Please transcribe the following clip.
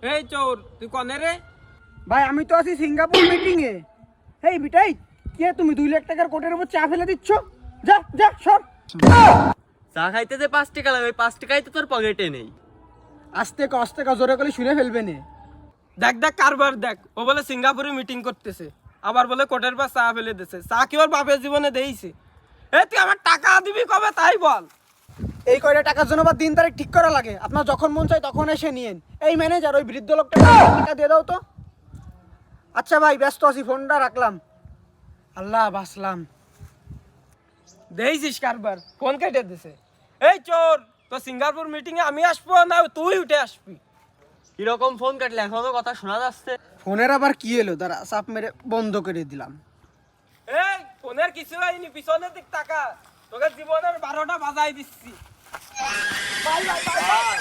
এই চোর তুই কনে রে? ভাই আমি তো আছি সিঙ্গাপুর মিটিং এ। এই বিটাই কে তুমি 2 লাখ টাকার কোটের উপর চা ফেলে দিচ্ছ? যা যা সর। চা খাইতে যে 5 টাকা লাগে, ওই 5 টাকাই তো তোর পকেটে নেই। আস্তে কা জোরে করে শুনে ফেলবে নে। দেখ দেখ কারবার দেখ, ও বলে সিঙ্গাপুরে মিটিং করতেছে, আবার বলে কোটের পর চা ফেলে দিছে। চা কি ওর বাপের জীবনে দেইছে? তুই আমার টাকা দিবি কবে তাই বল। এই কয়টা টাকার জন্য বা দিন তারিখ ঠিক করা লাগে? আপনার যখন মন চায় তখন এসে নিয়েন। এই ম্যানেজার ওই বৃদ্ধ লোকটা টাকা দিয়ে দাও তো। আচ্ছা ভাই ব্যস্ত আছি, ফোনটা রাখলাম। আল্লাহ বাসলাম। দেইছিস কারবার, ফোন কেটে দিছে। এই চোর, তো সিঙ্গাপুর মিটিং এ আমি আসবো না তুই উঠে আসবি? কিরকম ফোন কাটলে এখনো কথা শোনা যাচ্ছে? ফোনের আবার কি এলো? দাঁড়া চাপ মেরে বন্ধ করে দিলাম। এই ফোনের কিছু হয়নি, পিছনের দিক টাকা, তোকে জীবনের 12টা বাজাই দিচ্ছি। Bye bye bye.